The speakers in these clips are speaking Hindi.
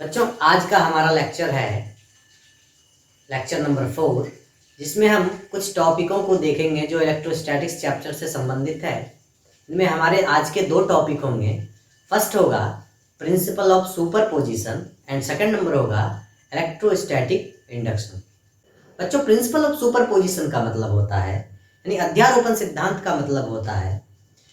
बच्चों, आज का हमारा लेक्चर है लेक्चर नंबर 4, जिसमें हम कुछ टॉपिकों को देखेंगे जो इलेक्ट्रोस्टैटिक्स चैप्टर से संबंधित है। इनमें हमारे आज के 2 टॉपिक होंगे। फर्स्ट होगा principle of superposition and second number होगा इलेक्ट्रोस्टैटिक इंडक्शन। बच्चों, प्रिंसिपल ऑफ सुपरपोजिशन का मतलब होता है, यानी अध्यारोपण सिद्धांत का मतलब होता है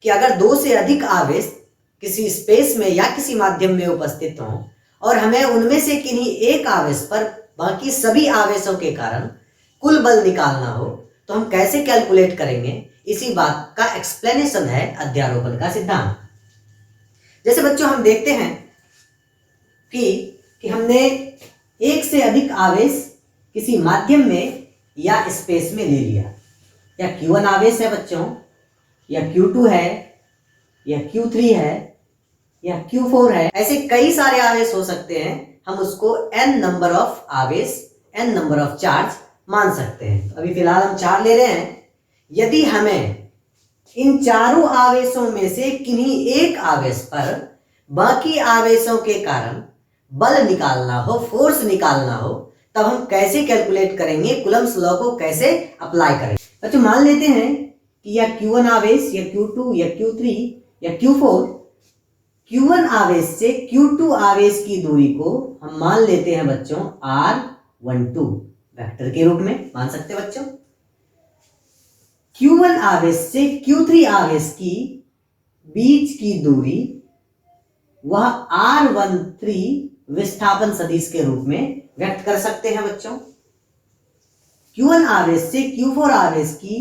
कि अगर 2 से अधिक आवेश किसी स्पेस में या किसी माध्यम में उपस्थित हों और हमें उनमें से किन्हीं एक आवेश पर बाकी सभी आवेशों के कारण कुल बल निकालना हो तो हम कैसे कैलकुलेट करेंगे, इसी बात का एक्सप्लेनेशन है अध्यारोपण का सिद्धांत। जैसे बच्चों हम देखते हैं कि हमने एक से अधिक आवेश किसी माध्यम में या स्पेस में ले लिया, या Q1 आवेश है बच्चों, या Q2 है, या Q3 है, या Q4 है। ऐसे कई सारे आवेश हो सकते हैं। हम उसको n नंबर ऑफ आवेश, n नंबर ऑफ चार्ज मान सकते हैं। अभी फिलहाल हम 4 ले रहे हैं। यदि हमें इन चारों आवेशों में से किन्हीं एक आवेश पर बाकी आवेशों के कारण बल निकालना हो, फोर्स निकालना हो, तब हम कैसे कैलकुलेट करेंगे, कूलम्ब्स लॉ को कैसे अप्लाई करेंगे। बच्चों मान लेते हैं कि या Q1 आवेश, या Q2, या Q3, या Q4, Q1 आवेश से Q2 आवेश की दूरी को हम मान लेते हैं बच्चों R12 वेक्टर के रूप में मान सकते हैं बच्चों। Q1 आवेश से Q3 आवेश की बीच की दूरी वह R13 विस्थापन सदिश के रूप में व्यक्त कर सकते हैं बच्चों। Q1 आवेश से Q4 आवेश की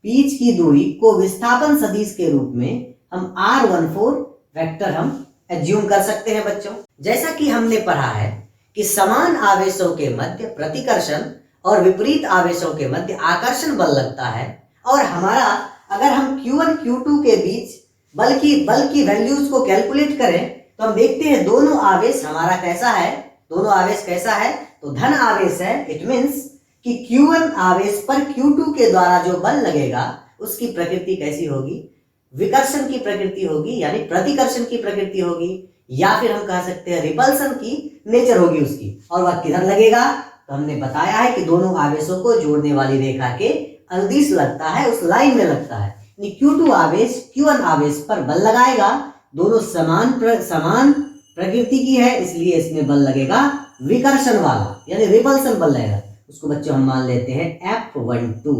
बीच की दूरी को विस्थापन सदिश के रूप में हम R14 वेक्टर हम एज्यूम कर सकते हैं बच्चों। जैसा कि हमने पढ़ा है कि समान आवेशों के मध्य प्रतिकर्षण और विपरीत आवेशों के मध्य आकर्षण बल लगता है, और हमारा अगर हम Q1 Q2 के बीच बल की वैल्यूज को कैलकुलेट करें तो हम देखते हैं दोनों आवेश हमारा कैसा है, दोनों आवेश कैसा है, तो धन आवेश है। इट मीन्स कि Q1 आवेश पर Q2 के द्वारा जो बल लगेगा उसकी प्रकृति कैसी होगी, विकर्षण की प्रकृति होगी, यानी प्रतिकर्षण की प्रकृति होगी, या फिर हम कह सकते हैं रिपल्सन की नेचर होगी उसकी। और वह किधर लगेगा, तो हमने बताया है कि दोनों आवेशों को जोड़ने वाली रेखा के अनुदिश लगता है, उस लाइन में लगता है। Q2 आवेश Q1 आवेश पर बल लगाएगा, दोनों समान प्रकृति की है, इसलिए इसमें बल लगेगा विकर्षण वाला, यानी रिपल्सन बल लगेगा। उसको बच्चों हम मान लेते हैं F12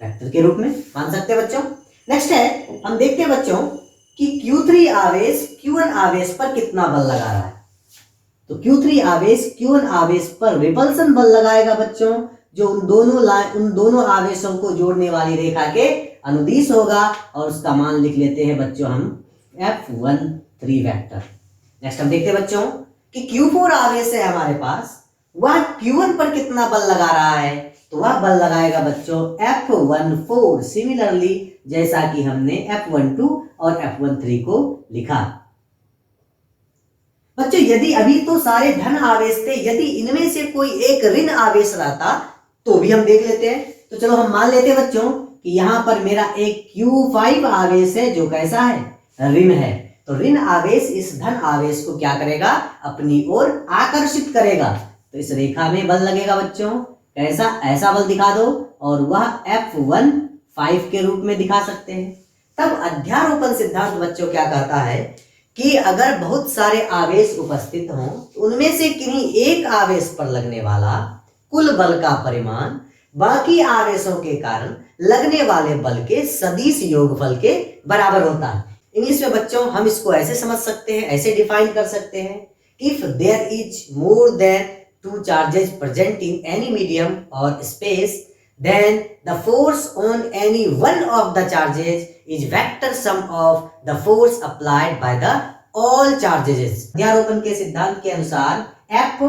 वेक्टर के रूप में मान सकते हैं बच्चों। नेक्स्ट है, हम देखते हैं बच्चों कि Q3 आवेश Q1 आवेश पर कितना बल लगा रहा है। तो Q3 आवेश Q1 आवेश पर रिपल्सन बल लगाएगा बच्चों, जो उन दोनों आवेशों को जोड़ने वाली रेखा के अनुदिश होगा, और उसका मान लिख लेते हैं बच्चों हम F13 वेक्टर। नेक्स्ट हम देखते हैं बच्चों कि Q4 आवेश है हमारे पास, वह Q1 पर कितना बल लगा रहा है, तो वह बल लगाएगा बच्चों F14। सिमिलरली जैसा कि हमने F12 और F13 को लिखा। बच्चों यदि अभी तो सारे धन आवेश थे, यदि इनमें से कोई एक ऋण आवेश रहता तो भी हम देख लेते हैं। तो चलो हम मान लेते हैं बच्चों कि यहां पर मेरा एक Q5 आवेश है जो कैसा है, ऋण है। तो ऋण आवेश इस धन आवेश को क्या करेगा, अपनी ओर आकर्षित करेगा। तो इस रेखा में बल लगेगा बच्चों, कैसा, ऐसा बल दिखा दो, और वह F15 के रूप में दिखा सकते हैं। तब अध्यारोपण सिद्धांत बच्चों क्या कहता है कि अगर बहुत सारे आवेश उपस्थित हों तो उनमें से किन्हीं एक आवेश पर लगने वाला कुल बल का परिमाण बाकी आवेशों के कारण लगने वाले बल के सदिश योगफल के बराबर होता है। इंग्लिश में बच्चों हम इसको ऐसे समझ सकते हैं, ऐसे डिफाइन कर सकते हैं, if there is more than 2 charges present in any medium or space, then the force on any one of the charges is vector sum of the force applied by the all charges। अध्यारोपण के सिद्धांत के अनुसार F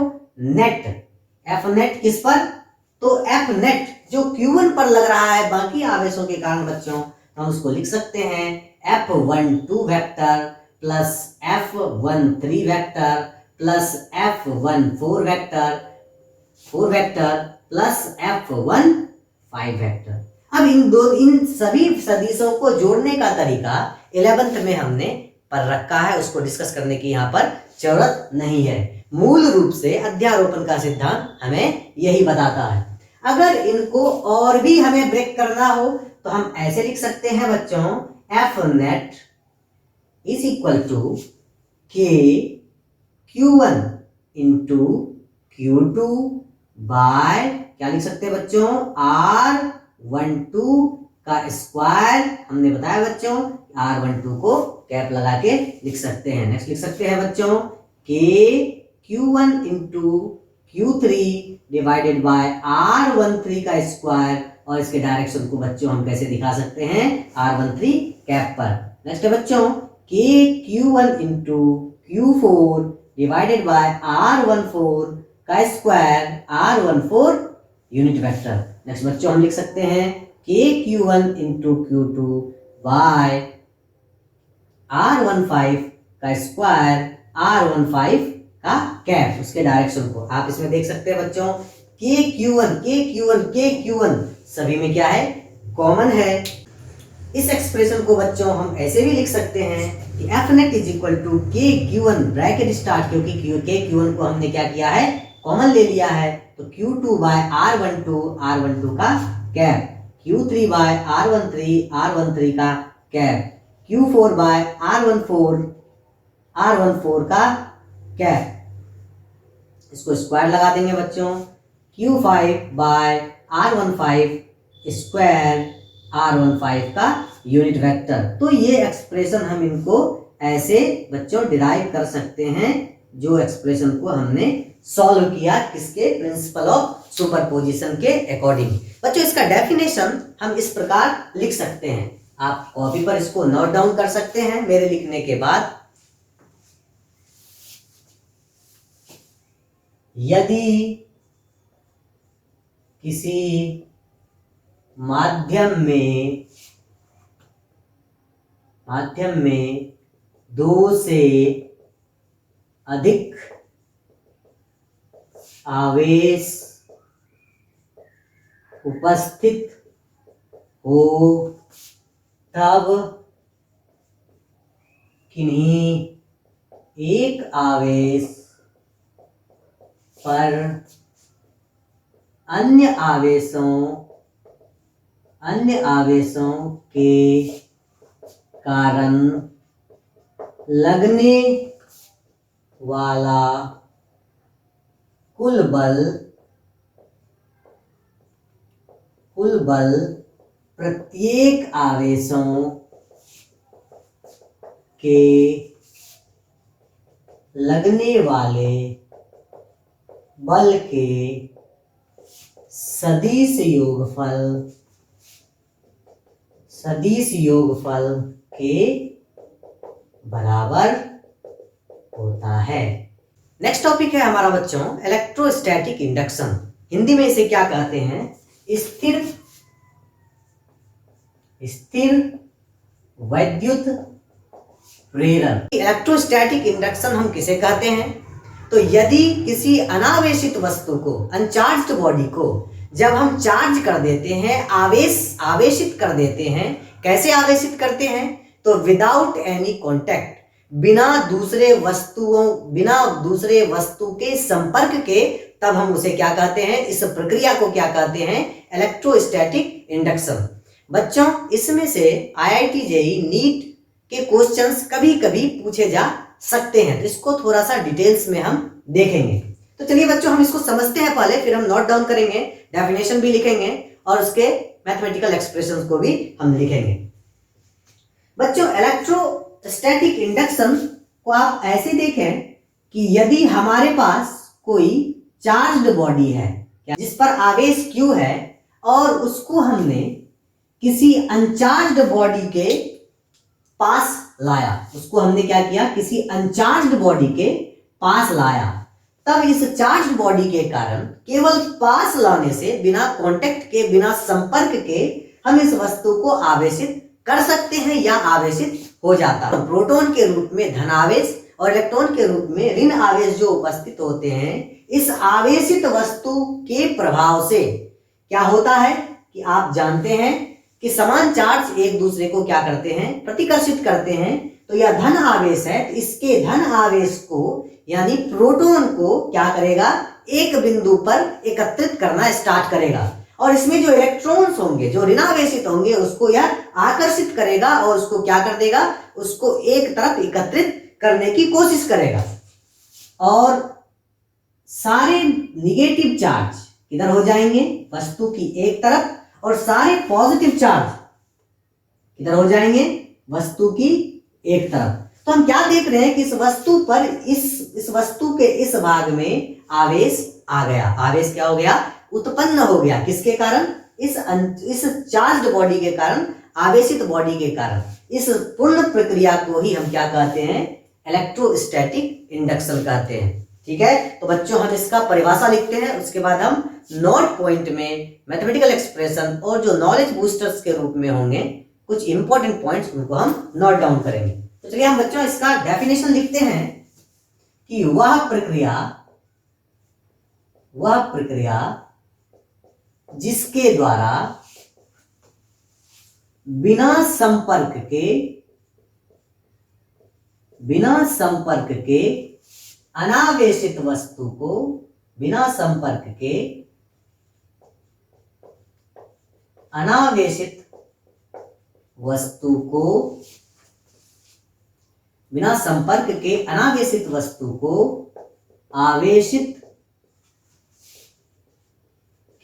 net किस पर, तो F net जो Q1 पर लग रहा है बाकी आवेशों के कारण बच्चों, हम उसको लिख सकते हैं F12 vector plus F13 vector plus F14 vector 4 vector plus F15 vector. अब इन सभी सदिशों को जोड़ने का तरीका 11th में हमने पढ़ रखा है, उसको डिस्कस करने की यहाँ पर जरूरत नहीं है। मूल रूप से अध्यारोपण का सिद्धांत हमें यही बताता है। अगर इनको और भी हमें ब्रेक करना हो तो हम ऐसे लिख सकते हैं बच्चों, F net is equal to K Q1 into Q2 bye, क्या लिख सकते हैं बच्चों, R12 का स्क्वायर। हमने बताया बच्चों R12 को कैप लगा के लिख सकते हैं। नेक्स्ट लिख सकते हैं बच्चों के Q1 into Q3 divided by R13 का स्क्वायर, और इसके डायरेक्शन को बच्चों हम कैसे दिखा सकते हैं, R13 कैप पर। नेक्स्ट है बच्चों के Q1 into Q4 divided by R14 का square, R14 unit vector. Next बच्चों हम लिख सकते हैं के Q1 into Q2 bye R15 का स्क्वायर, R15 का कैप, उसके डायरेक्शन को आप इसमें देख सकते हैं बच्चों, के Q1 सभी में क्या है, कॉमन है। इस एक्सप्रेशन को बच्चों हम ऐसे भी लिख सकते हैं कि F net is equal to K Q1 bracket start, क्योंकि के Q1 को हमने क्या किया है, कॉमन ले लिया है, तो Q2 बाय R12 का कैप, Q3 बाय R13 का कैप, Q4 बाय R14 का कैप, इसको स्क्वायर लगा देंगे बच्चों, Q5 bye R15 square, R15 का यूनिट वेक्टर। तो ये एक्सप्रेशन हम इनको ऐसे बच्चों डिराइव कर सकते हैं, जो एक्सप्रेशन को हमने सॉल्व किया किसके, प्रिंसिपल ऑफ सुपरपोजिशन के अकॉर्डिंग। बच्चों इसका डेफिनेशन हम इस प्रकार लिख सकते हैं, आप कॉपी पर इसको नोट डाउन कर सकते हैं मेरे लिखने के बाद। यदि किसी माध्यम में दो से अधिक आवेश उपस्थित हो तब किन्हीं एक आवेश पर अन्य आवेशों के कारण लगने वाला कुल बल प्रत्येक आवेशों के लगने वाले बल के सदिश योगफल के बराबर होता है। नेक्स्ट टॉपिक है हमारा बच्चों इलेक्ट्रोस्टैटिक इंडक्शन। हिंदी में इसे क्या कहते हैं, स्थिर वैद्युत प्रेरण। इलेक्ट्रोस्टैटिक इंडक्शन हम किसे कहते हैं, तो यदि किसी अनावेशित वस्तु को, अनचार्ज्ड बॉडी को जब हम चार्ज कर देते हैं, आवेशित कर देते हैं, कैसे आवेशित करते हैं, तो विदाउट एनी कॉन्टैक्ट, बिना दूसरे वस्तु के संपर्क के, तब हम उसे क्या कहते हैं, इस प्रक्रिया को क्या कहते हैं, इलेक्ट्रोस्टैटिक इंडक्शन। बच्चों इसमें से IIT JEE नीट के क्वेश्चंस कभी कभी पूछे जा सकते हैं, तो इसको थोड़ा सा डिटेल्स में हम देखेंगे। तो चलिए बच्चों हम इसको समझते हैं पहले, फिर हम नोट डाउन करेंगे, डेफिनेशन भी लिखेंगे और उसके मैथमेटिकल एक्सप्रेशंस को भी हम लिखेंगे। बच्चों इलेक्ट्रोस्टैटिक इंडक्शन को आप ऐसे देखें कि यदि हमारे पास कोई चार्ज्ड बॉडी है जिस पर आवेश Q है, और उसको हमने किसी अनचार्ज्ड बॉडी के पास लाया, उसको हमने क्या किया, किसी अनचार्ज्ड बॉडी के पास लाया, तब इस चार्ज्ड बॉडी के कारण केवल पास लाने से, बिना कांटेक्ट के, बिना संपर्क के, हम इस वस्तु को आवेशित कर सकते हैं या आवेशित हो जाता है। प्रोटॉन के रूप में धन आवेश और इलेक्ट्रॉन के रूप में ऋण आवेश जो उपस्थित होते हैं, इस आवेशित वस्तु के प्रभाव से क्या होता है कि आप जानते हैं कि समान चार्ज एक दूसरे को क्या करते हैं, प्रतिकर्षित करते हैं, तो यह धन आवेश है, तो इसके धन आवेश को यानी प्रोटॉन को क्या करेगा, एक बिंदु पर एकत्रित करना स्टार्ट करेगा और इसमें जो इलेक्ट्रॉन्स होंगे, जो ऋणावेशित होंगे, उसको यह आकर्षित करेगा और उसको क्या कर देगा, उसको एक तरफ एकत्रित करने की कोशिश करेगा। और सारे निगेटिव चार्ज किधर हो जाएंगे, वस्तु की एक तरफ, और सारे पॉजिटिव चार्ज किधर हो जाएंगे, वस्तु की एक तरफ। तो हम क्या देख रहे हैं कि इस वस्तु पर इस वस्तु के इस भाग में आवेश आ गया। आवेश क्या हो गया, उत्पन्न हो गया। किसके कारण, इस चार्ज्ड बॉडी के कारण, आवेशित बॉडी के कारण। इस पूर्ण प्रक्रिया को ही हम क्या कहते हैं, इलेक्ट्रोस्टैटिक इंडक्शन कहते हैं। ठीक है, तो बच्चों हम इसका परिभाषा लिखते हैं, उसके बाद हम नोट पॉइंट में मैथमेटिकल एक्सप्रेशन और जो नॉलेज बूस्टर्स के रूप में होंगे कुछ इंपॉर्टेंट पॉइंट्स, उनको हम नोट डाउन करेंगे। तो चलिए हम बच्चों इसका डेफिनेशन लिखते हैं कि वह प्रक्रिया जिसके द्वारा बिना संपर्क के अनावेशित वस्तु को, बिना संपर्क के अनावेशित वस्तु को आवेशित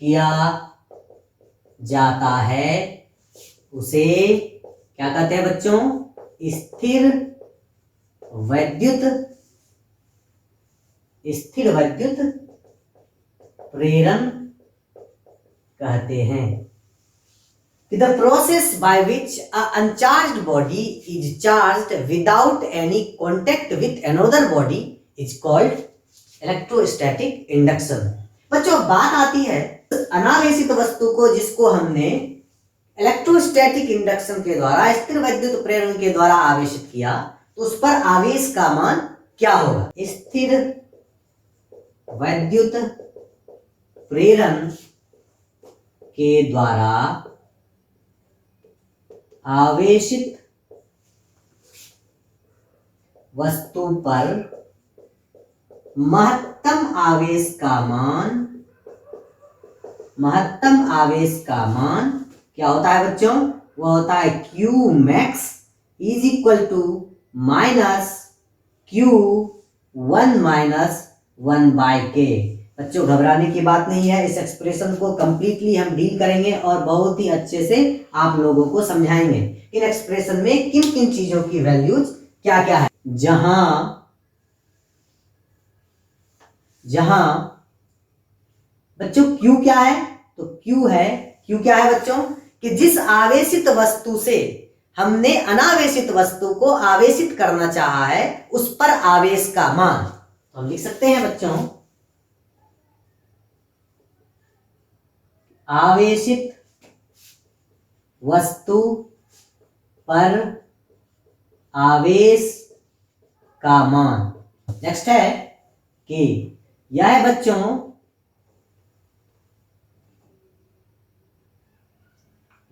किया जाता है, उसे क्या कहते हैं बच्चों, स्थिर वैद्युत प्रेरण कहते हैं। The process by which an uncharged body is charged without any contact with another body is called electrostatic induction। बच्चों बात आती है अनावेशित वस्तु को, जिसको हमने इलेक्ट्रोस्टैटिक इंडक्शन के द्वारा, स्थिर वैद्युत प्रेरण के द्वारा आवेशित किया, तो उस पर आवेश का मान क्या होगा। स्थिर वैद्युत प्रेरण के द्वारा आवेशित वस्तु पर महत्तम आवेश का मान क्या होता है बच्चों, वो होता है Q max is equal to minus Q1 minus 1/K। बच्चों घबराने की बात नहीं है, इस एक्सप्रेशन को कंप्लीटली हम डील करेंगे और बहुत ही अच्छे से आप लोगों को समझाएंगे इन एक्सप्रेशन में किन किन चीजों की वैल्यूज क्या क्या है। जहां बच्चों Q क्या है, तो Q क्या है बच्चों, कि जिस आवेशित वस्तु से हमने अनावेशित वस्तु को आवेशित करना चाहा है, उस पर आवेश का मान। तो हम लिख सकते हैं बच्चों, आवेशित वस्तु पर आवेश का मान। नेक्स्ट है कि यह है बच्चों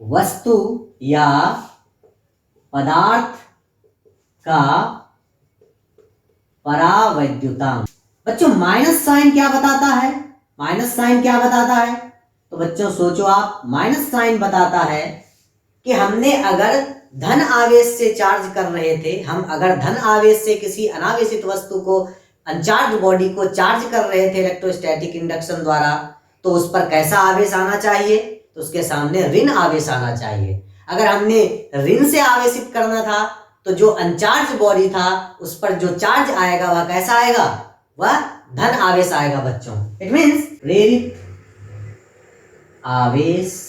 वस्तु या पदार्थ का परावैद्युतांक। बच्चों माइनस साइन क्या बताता है, तो बच्चों सोचो आप, माइनस साइन बताता है कि हमने अगर धन आवेश से चार्ज कर रहे थे, हम अगर धन आवेश से किसी अनावेशित वस्तु को, अनचार्ज बॉडी को चार्ज कर रहे थे इलेक्ट्रोस्टैटिक इंडक्शन द्वारा, तो उस पर कैसा आवेश आना चाहिए, तो उसके सामने ऋण आवेश आना चाहिए। अगर हमने ऋण से आवेशित करना था, तो जो अनचार्ज बॉडी था उस पर जो चार्ज आएगा वह कैसा आएगा, वह धन आवेश आएगा बच्चों। इट मीन्स प्रेरित आवेश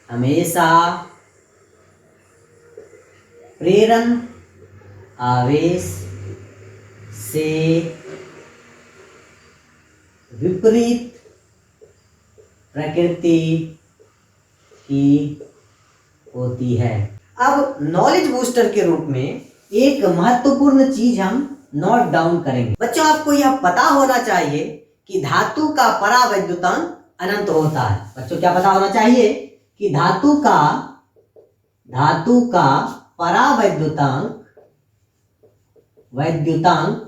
हमेशा प्रेरण आवेश से विपरीत प्रकृति की होती है। अब नॉलेज बूस्टर के रूप में एक महत्वपूर्ण चीज हम नोट डाउन करेंगे। बच्चों आपको यह पता होना चाहिए कि धातु का परावैद्युतांक अनंत होता है। बच्चों क्या पता होना चाहिए कि धातु का वैद्युतांक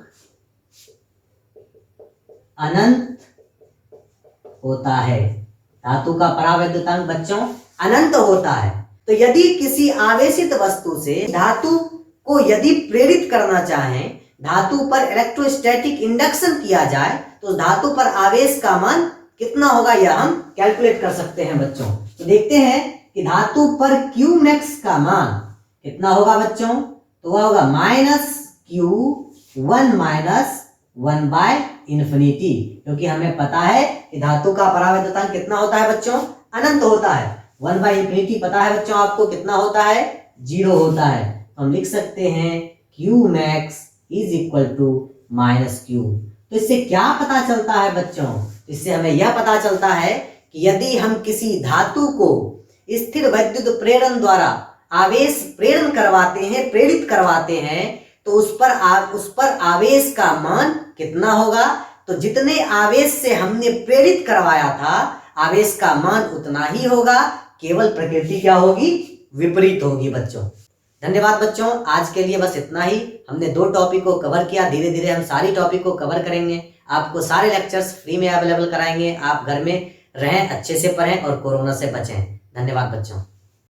अनंत होता है। धातु का परावैद्युतांक बच्चों अनंत होता है। तो यदि किसी आवेशित वस्तु से धातु को यदि प्रेरित करना चाहें, धातु पर इलेक्ट्रोस्टैटिक इंडक्शन किया जाए, तो धातु पर आवेश का मान कितना होगा यह हम कैलकुलेट कर सकते हैं बच्चों। तो देखते हैं कि धातु पर Q मैक्स का मान कितना होगा बच्चों। तो वह होगा -Q1 -1 बाय इंफिनिटी, क्योंकि हमें पता है कि धातु का परावैद्युतांक कितना होता है बच्चों, अनंत होता है। 1 बाय इंफिनिटी पता है बच्चों आपको कितना होता है, 0 होता है। तो हम लिख सकते हैं Q max is equal to -Q। तो इससे क्या पता चलता है बच्चों, इससे हमें यह पता चलता है कि यदि हम किसी धातु को स्थिर वैद्युत प्रेरण द्वारा आवेश प्रेरित करवाते हैं, तो उस पर आवेश का मान कितना होगा। तो जितने आवेश से हमने प्रेरित करवाया था, आवेश का मान उतना ही होगा, केवल प्रकृति क्या होगी, विपरीत होगी बच्चों। धन्यवाद बच्चों, आज के लिए बस इतना ही। हमने 2 टॉपिक को कवर किया, धीरे धीरे हम सारी टॉपिक को कवर करेंगे। आपको सारे लेक्चर्स फ्री में अवेलेबल कराएंगे। आप घर में रहें, अच्छे से पढ़ें और कोरोना से बचें। धन्यवाद बच्चों।